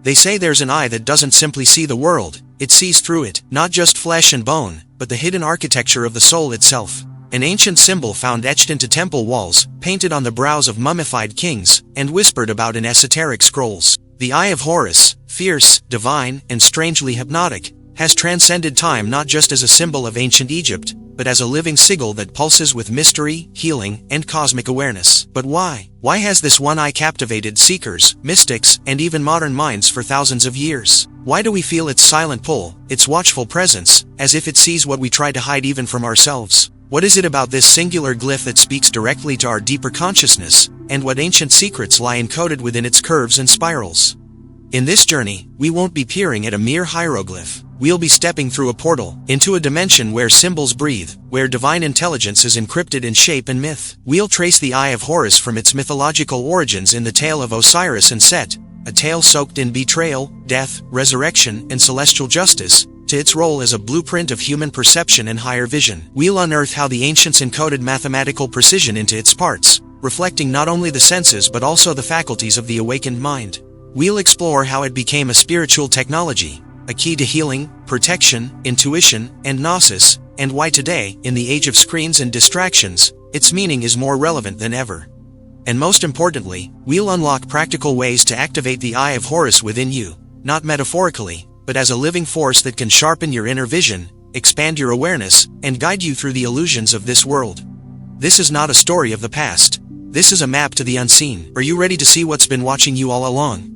They say there's an eye that doesn't simply see the world, it sees through it, not just flesh and bone, but the hidden architecture of the soul itself. An ancient symbol found etched into temple walls, painted on the brows of mummified kings, and whispered about in esoteric scrolls. The Eye of Horus, fierce, divine, and strangely hypnotic, has transcended time not just as a symbol of ancient Egypt, but as a living sigil that pulses with mystery, healing, and cosmic awareness. But why? Why has this one eye captivated seekers, mystics, and even modern minds for thousands of years? Why do we feel its silent pull, its watchful presence, as if it sees what we try to hide even from ourselves? What is it about this singular glyph that speaks directly to our deeper consciousness, and what ancient secrets lie encoded within its curves and spirals? In this journey, we won't be peering at a mere hieroglyph. We'll be stepping through a portal, into a dimension where symbols breathe, where divine intelligence is encrypted in shape and myth. We'll trace the Eye of Horus from its mythological origins in the tale of Osiris and Set, a tale soaked in betrayal, death, resurrection, and celestial justice, to its role as a blueprint of human perception and higher vision. We'll unearth how the ancients encoded mathematical precision into its parts, reflecting not only the senses but also the faculties of the awakened mind. We'll explore how it became a spiritual technology, a key to healing, protection, intuition, and gnosis, and why today, in the age of screens and distractions, its meaning is more relevant than ever. And most importantly, we'll unlock practical ways to activate the Eye of Horus within you, not metaphorically, but as a living force that can sharpen your inner vision, expand your awareness, and guide you through the illusions of this world. This is not a story of the past. This is a map to the unseen. Are you ready to see what's been watching you all along?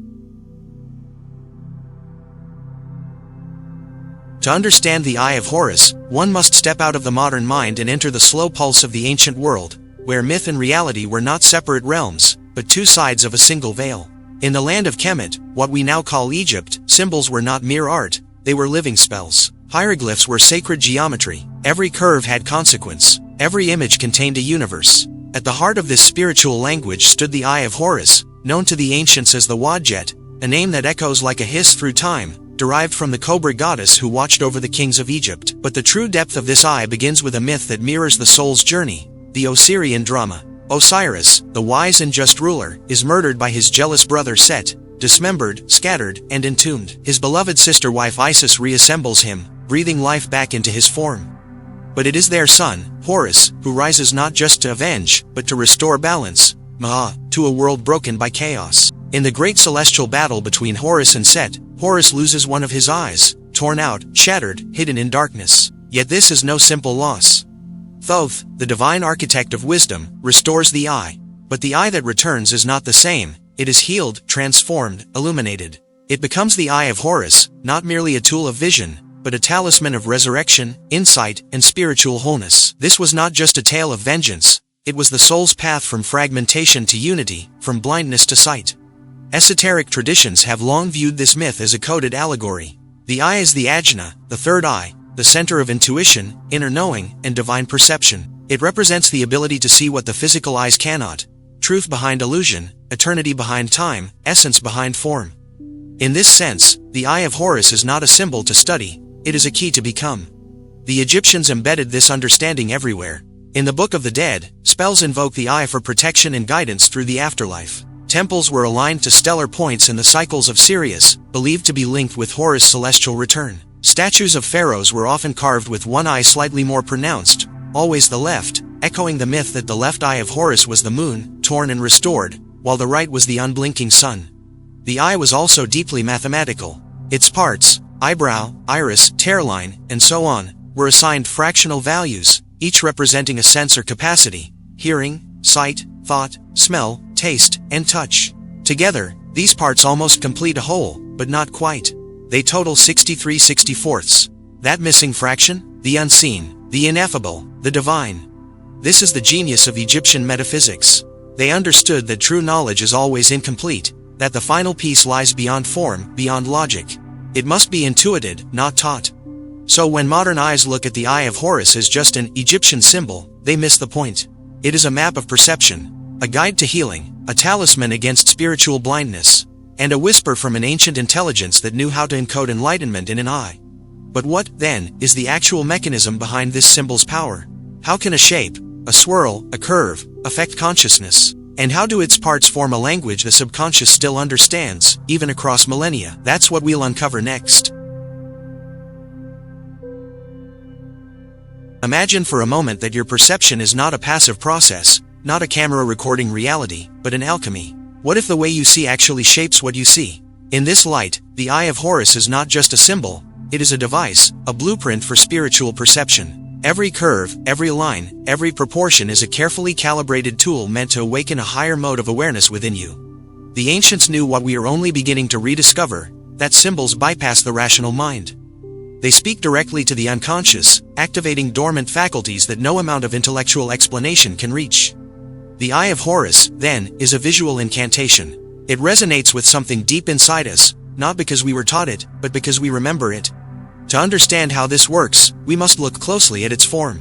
To understand the Eye of Horus, one must step out of the modern mind and enter the slow pulse of the ancient world, where myth and reality were not separate realms, but two sides of a single veil. In the land of Kemet, what we now call Egypt, symbols were not mere art, they were living spells. Hieroglyphs were sacred geometry. Every curve had consequence. Every image contained a universe. At the heart of this spiritual language stood the Eye of Horus, known to the ancients as the Wadjet, a name that echoes like a hiss through time, derived from the cobra goddess who watched over the kings of Egypt. But the true depth of this eye begins with a myth that mirrors the soul's journey, the Osirian drama. Osiris, the wise and just ruler, is murdered by his jealous brother Set, dismembered, scattered, and entombed. His beloved sister-wife Isis reassembles him, breathing life back into his form. But it is their son, Horus, who rises not just to avenge, but to restore balance, to a world broken by chaos. In the great celestial battle between Horus and Set, Horus loses one of his eyes, torn out, shattered, hidden in darkness. Yet this is no simple loss. Thoth, the divine architect of wisdom, restores the eye. But the eye that returns is not the same. It is healed, transformed, illuminated. It becomes the Eye of Horus, not merely a tool of vision, but a talisman of resurrection, insight, and spiritual wholeness. This was not just a tale of vengeance. It was the soul's path from fragmentation to unity, from blindness to sight. Esoteric traditions have long viewed this myth as a coded allegory. The eye is the ajna, the third eye, the center of intuition, inner knowing, and divine perception. It represents the ability to see what the physical eyes cannot. Truth behind illusion, eternity behind time, essence behind form. In this sense, the Eye of Horus is not a symbol to study, it is a key to become. The Egyptians embedded this understanding everywhere. In the Book of the Dead, spells invoke the eye for protection and guidance through the afterlife. Temples were aligned to stellar points in the cycles of Sirius, believed to be linked with Horus' celestial return. Statues of pharaohs were often carved with one eye slightly more pronounced, always the left, echoing the myth that the left eye of Horus was the moon, torn and restored, while the right was the unblinking sun. The eye was also deeply mathematical. Its parts, eyebrow, iris, hairline, and so on, were assigned fractional values, each representing a sense or capacity: hearing, sight, thought, smell, taste, and touch. Together, these parts almost complete a whole, but not quite. They total 63/64. That missing fraction? The unseen, the ineffable, the divine. This is the genius of Egyptian metaphysics. They understood that true knowledge is always incomplete, that the final piece lies beyond form, beyond logic. It must be intuited, not taught. So when modern eyes look at the Eye of Horus as just an Egyptian symbol, they miss the point. It is a map of perception, a guide to healing, a talisman against spiritual blindness, and a whisper from an ancient intelligence that knew how to encode enlightenment in an eye. But what, then, is the actual mechanism behind this symbol's power? How can a shape, a swirl, a curve, affect consciousness? And how do its parts form a language the subconscious still understands, even across millennia? That's what we'll uncover next. Imagine for a moment that your perception is not a passive process, not a camera recording reality, but an alchemy. What if the way you see actually shapes what you see? In this light, the Eye of Horus is not just a symbol, it is a device, a blueprint for spiritual perception. Every curve, every line, every proportion is a carefully calibrated tool meant to awaken a higher mode of awareness within you. The ancients knew what we are only beginning to rediscover, that symbols bypass the rational mind. They speak directly to the unconscious, activating dormant faculties that no amount of intellectual explanation can reach. The Eye of Horus, then, is a visual incantation. It resonates with something deep inside us, not because we were taught it, but because we remember it. To understand how this works, we must look closely at its form.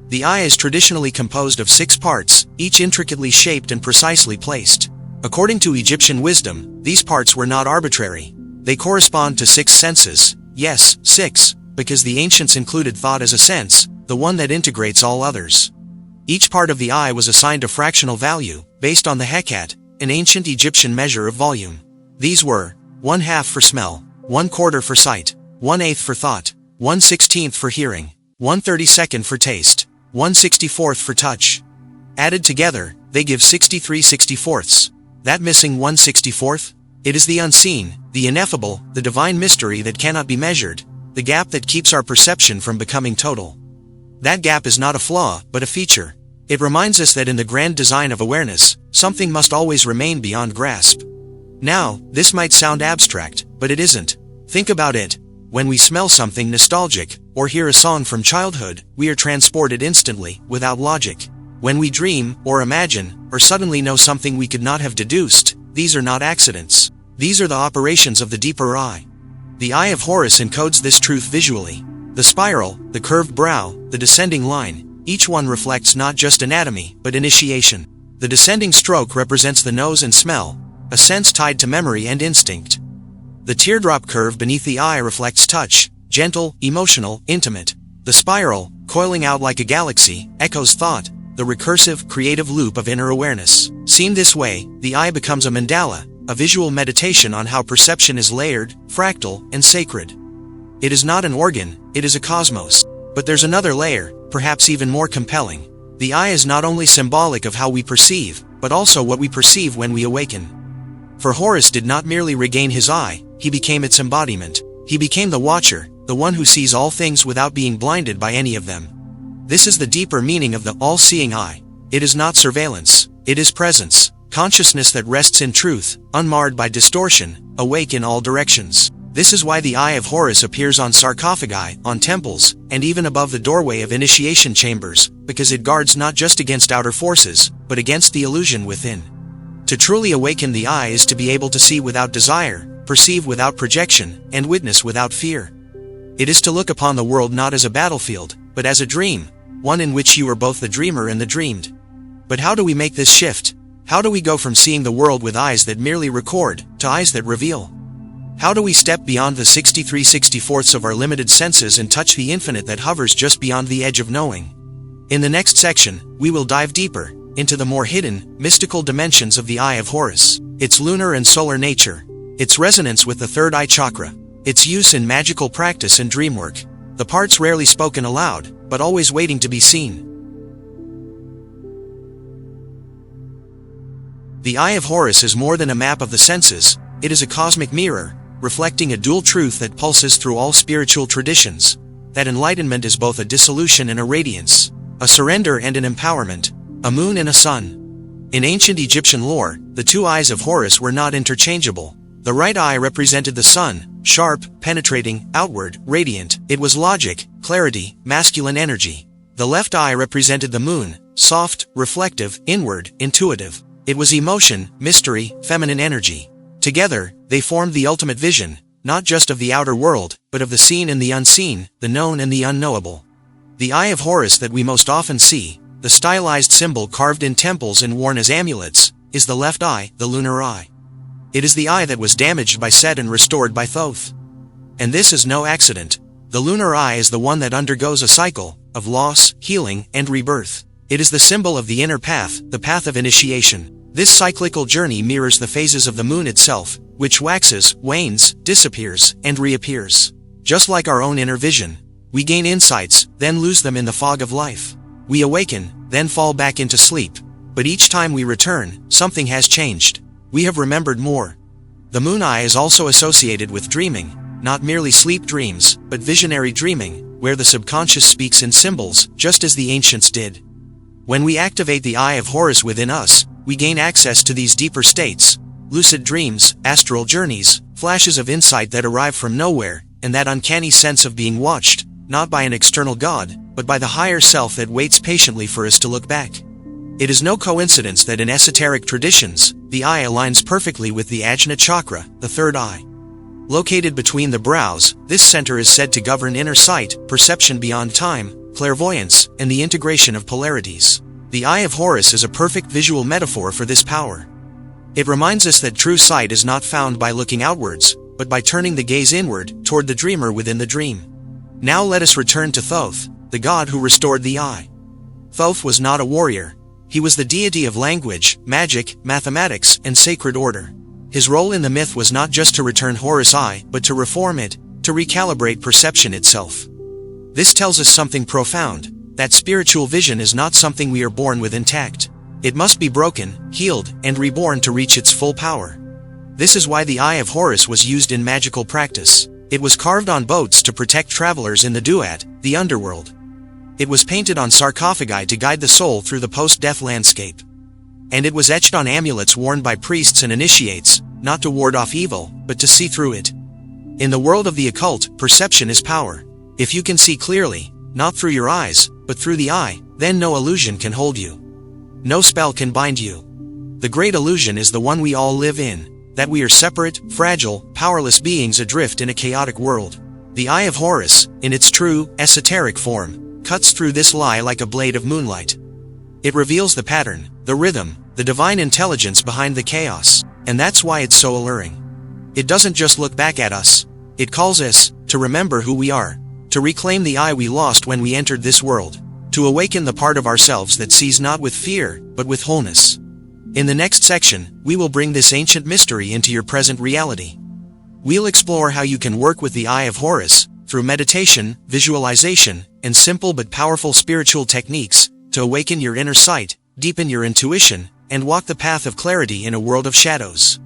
The eye is traditionally composed of 6 parts, each intricately shaped and precisely placed. According to Egyptian wisdom, these parts were not arbitrary. They correspond to 6 senses. Yes, 6, because the ancients included thought as a sense, the one that integrates all others. Each part of the eye was assigned a fractional value, based on the Hekat, an ancient Egyptian measure of volume. These were 1/2 for smell, 1/4 for sight, 1/8 for thought, 1/16 for hearing, 1/32 for taste, 1/64 for touch. Added together, they give 63/64. That missing 1/64? It is the unseen, the ineffable, the divine mystery that cannot be measured, the gap that keeps our perception from becoming total. That gap is not a flaw, but a feature. It reminds us that in the grand design of awareness, something must always remain beyond grasp. Now, this might sound abstract, but it isn't. Think about it. When we smell something nostalgic, or hear a song from childhood, we are transported instantly, without logic. When we dream, or imagine, or suddenly know something we could not have deduced, these are not accidents. These are the operations of the deeper eye. The Eye of Horus encodes this truth visually. The spiral, the curved brow, the descending line, each one reflects not just anatomy, but initiation. The descending stroke represents the nose and smell, a sense tied to memory and instinct. The teardrop curve beneath the eye reflects touch, gentle, emotional, intimate. The spiral, coiling out like a galaxy, echoes thought, the recursive, creative loop of inner awareness. Seen this way, the eye becomes a mandala, a visual meditation on how perception is layered, fractal, and sacred. It is not an organ, it is a cosmos. But there's another layer, perhaps even more compelling. The eye is not only symbolic of how we perceive, but also what we perceive when we awaken. For Horus did not merely regain his eye, he became its embodiment. He became the watcher, the one who sees all things without being blinded by any of them. This is the deeper meaning of the all-seeing eye. It is not surveillance, it is presence, consciousness that rests in truth, unmarred by distortion, awake in all directions. This is why the Eye of Horus appears on sarcophagi, on temples, and even above the doorway of initiation chambers, because it guards not just against outer forces, but against the illusion within. To truly awaken the eye is to be able to see without desire, perceive without projection, and witness without fear. It is to look upon the world not as a battlefield, but as a dream, one in which you are both the dreamer and the dreamed. But how do we make this shift? How do we go from seeing the world with eyes that merely record, to eyes that reveal? How do we step beyond the 63/64 of our limited senses and touch the infinite that hovers just beyond the edge of knowing? In the next section, we will dive deeper, into the more hidden, mystical dimensions of the Eye of Horus, its lunar and solar nature, its resonance with the third eye chakra, its use in magical practice and dreamwork, the parts rarely spoken aloud, but always waiting to be seen. The Eye of Horus is more than a map of the senses, it is a cosmic mirror, reflecting a dual truth that pulses through all spiritual traditions, that enlightenment is both a dissolution and a radiance, a surrender and an empowerment, a moon and a sun. In ancient Egyptian lore, the two eyes of Horus were not interchangeable. The right eye represented the sun, sharp, penetrating, outward, radiant. It was logic, clarity, masculine energy. The left eye represented the moon, soft, reflective, inward, intuitive. It was emotion, mystery, feminine energy. Together, they formed the ultimate vision, not just of the outer world, but of the seen and the unseen, the known and the unknowable. The Eye of Horus that we most often see, the stylized symbol carved in temples and worn as amulets, is the left eye, the lunar eye. It is the eye that was damaged by Set and restored by Thoth. And this is no accident. The lunar eye is the one that undergoes a cycle of loss, healing, and rebirth. It is the symbol of the inner path, the path of initiation. This cyclical journey mirrors the phases of the moon itself, which waxes, wanes, disappears, and reappears. Just like our own inner vision, we gain insights, then lose them in the fog of life. We awaken, then fall back into sleep. But each time we return, something has changed. We have remembered more. The moon eye is also associated with dreaming, not merely sleep dreams, but visionary dreaming, where the subconscious speaks in symbols, just as the ancients did. When we activate the Eye of Horus within us, we gain access to these deeper states, lucid dreams, astral journeys, flashes of insight that arrive from nowhere, and that uncanny sense of being watched, not by an external god, but by the higher self that waits patiently for us to look back. It is no coincidence that in esoteric traditions, the eye aligns perfectly with the Ajna chakra, the third eye. Located between the brows, this center is said to govern inner sight, perception beyond time, clairvoyance, and the integration of polarities. The Eye of Horus is a perfect visual metaphor for this power. It reminds us that true sight is not found by looking outwards, but by turning the gaze inward, toward the dreamer within the dream. Now let us return to Thoth, the god who restored the eye. Thoth was not a warrior. He was the deity of language, magic, mathematics, and sacred order. His role in the myth was not just to return Horus' eye, but to reform it, to recalibrate perception itself. This tells us something profound, that spiritual vision is not something we are born with intact. It must be broken, healed, and reborn to reach its full power. This is why the Eye of Horus was used in magical practice. It was carved on boats to protect travelers in the duat, the underworld. It was painted on sarcophagi to guide the soul through the post-death landscape. And it was etched on amulets worn by priests and initiates, not to ward off evil, but to see through it. In the world of the occult, perception is power. If you can see clearly, not through your eyes, but through the eye, then no illusion can hold you. No spell can bind you. The great illusion is the one we all live in, that we are separate, fragile, powerless beings adrift in a chaotic world. The Eye of Horus, in its true, esoteric form, cuts through this lie like a blade of moonlight. It reveals the pattern, the rhythm, the divine intelligence behind the chaos, and that's why it's so alluring. It doesn't just look back at us. It calls us to remember who we are, to reclaim the eye we lost when we entered this world, to awaken the part of ourselves that sees not with fear, but with wholeness. In the next section, we will bring this ancient mystery into your present reality. We'll explore how you can work with the Eye of Horus, through meditation, visualization, and simple but powerful spiritual techniques, to awaken your inner sight, deepen your intuition, and walk the path of clarity in a world of shadows.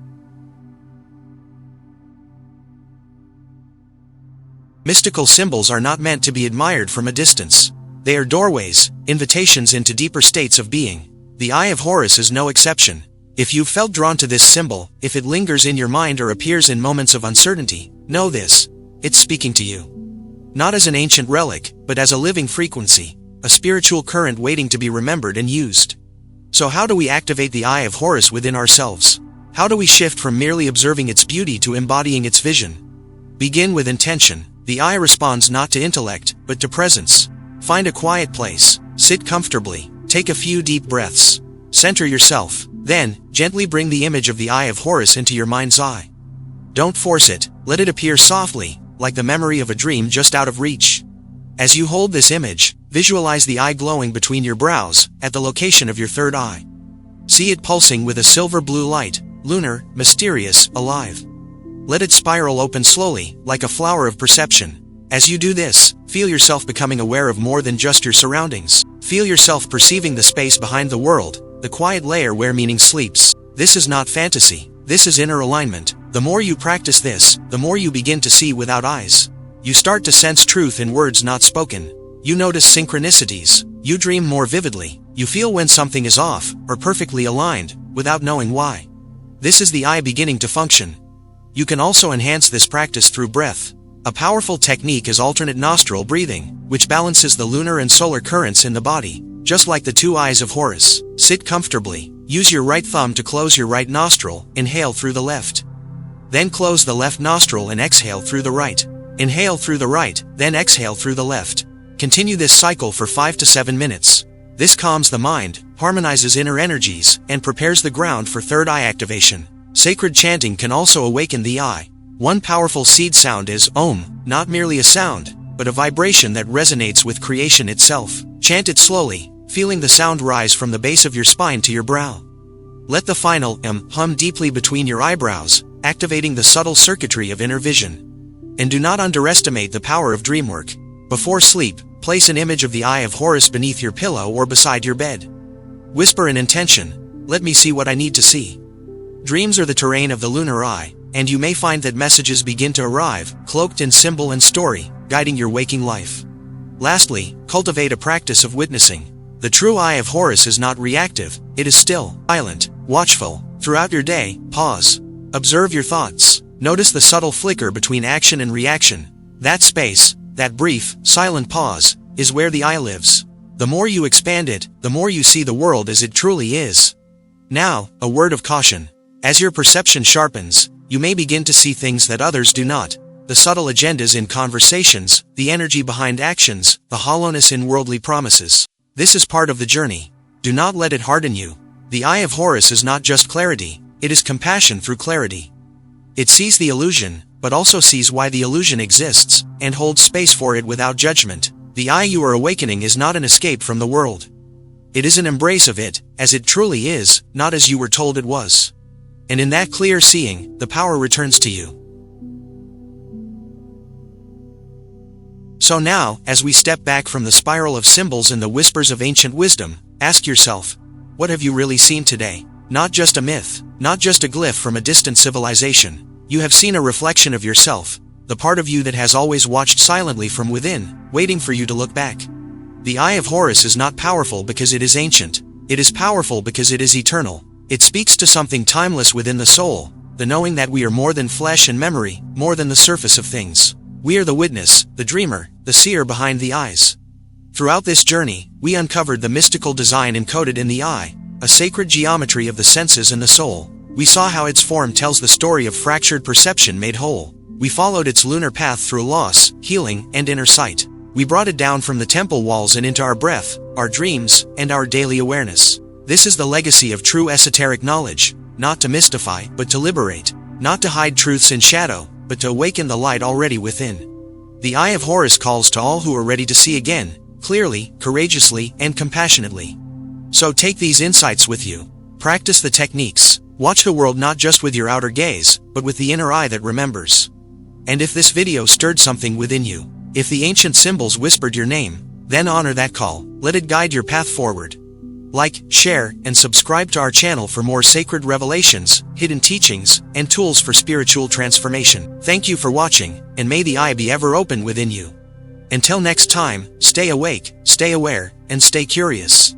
Mystical symbols are not meant to be admired from a distance. They are doorways, invitations into deeper states of being. The Eye of Horus is no exception. If you've felt drawn to this symbol, if it lingers in your mind or appears in moments of uncertainty, know this: it's speaking to you. Not as an ancient relic, but as a living frequency, a spiritual current waiting to be remembered and used. So how do we activate the Eye of Horus within ourselves? How do we shift from merely observing its beauty to embodying its vision? Begin with intention. The eye responds not to intellect, but to presence. Find a quiet place, sit comfortably, take a few deep breaths. Center yourself. Then, gently bring the image of the Eye of Horus into your mind's eye. Don't force it, let it appear softly, like the memory of a dream just out of reach. As you hold this image, visualize the eye glowing between your brows, at the location of your third eye. See it pulsing with a silver blue light, lunar, mysterious, alive. Let it spiral open slowly, like a flower of perception. As you do this, feel yourself becoming aware of more than just your surroundings. Feel yourself perceiving the space behind the world, the quiet layer where meaning sleeps. This is not fantasy. This is inner alignment. The more you practice this, the more you begin to see without eyes. You start to sense truth in words not spoken. You notice synchronicities. You dream more vividly. You feel when something is off, or perfectly aligned, without knowing why. This is the eye beginning to function. You can also enhance this practice through breath. A powerful technique is alternate nostril breathing, which balances the lunar and solar currents in the body, just like the two eyes of Horus. Sit comfortably. Use your right thumb to close your right nostril, inhale through the left. Then close the left nostril and exhale through the right. Inhale through the right, then exhale through the left. Continue this cycle for 5 to 7 minutes. This calms the mind, harmonizes inner energies, and prepares the ground for third eye activation. Sacred chanting can also awaken the eye. One powerful seed sound is Om, not merely a sound, but a vibration that resonates with creation itself. Chant it slowly, feeling the sound rise from the base of your spine to your brow. Let the final hum deeply between your eyebrows, activating the subtle circuitry of inner vision. And do not underestimate the power of dreamwork. Before sleep, place an image of the Eye of Horus beneath your pillow or beside your bed. Whisper an intention, "Let me see what I need to see." Dreams are the terrain of the lunar eye, and you may find that messages begin to arrive, cloaked in symbol and story, guiding your waking life. Lastly, cultivate a practice of witnessing. The true Eye of Horus is not reactive, it is still, silent, watchful. Throughout your day, pause. Observe your thoughts. Notice the subtle flicker between action and reaction. That space, that brief, silent pause, is where the eye lives. The more you expand it, the more you see the world as it truly is. Now, a word of caution. As your perception sharpens, you may begin to see things that others do not. The subtle agendas in conversations, the energy behind actions, the hollowness in worldly promises. This is part of the journey. Do not let it harden you. The Eye of Horus is not just clarity, it is compassion through clarity. It sees the illusion, but also sees why the illusion exists, and holds space for it without judgment. The eye you are awakening is not an escape from the world. It is an embrace of it, as it truly is, not as you were told it was. And in that clear seeing, the power returns to you. So now, as we step back from the spiral of symbols and the whispers of ancient wisdom, ask yourself, what have you really seen today? Not just a myth, not just a glyph from a distant civilization. You have seen a reflection of yourself, the part of you that has always watched silently from within, waiting for you to look back. The Eye of Horus is not powerful because it is ancient. It is powerful because it is eternal. It speaks to something timeless within the soul, the knowing that we are more than flesh and memory, more than the surface of things. We are the witness, the dreamer, the seer behind the eyes. Throughout this journey, we uncovered the mystical design encoded in the eye, a sacred geometry of the senses and the soul. We saw how its form tells the story of fractured perception made whole. We followed its lunar path through loss, healing, and inner sight. We brought it down from the temple walls and into our breath, our dreams, and our daily awareness. This is the legacy of true esoteric knowledge, not to mystify, but to liberate, not to hide truths in shadow, but to awaken the light already within. The Eye of Horus calls to all who are ready to see again, clearly, courageously, and compassionately. So take these insights with you. Practice the techniques. Watch the world not just with your outer gaze, but with the inner eye that remembers. And if this video stirred something within you, if the ancient symbols whispered your name, then honor that call. Let it guide your path forward. Like, share, and subscribe to our channel for more sacred revelations, hidden teachings, and tools for spiritual transformation. Thank you for watching, and may the eye be ever open within you. Until next time, stay awake, stay aware, and stay curious.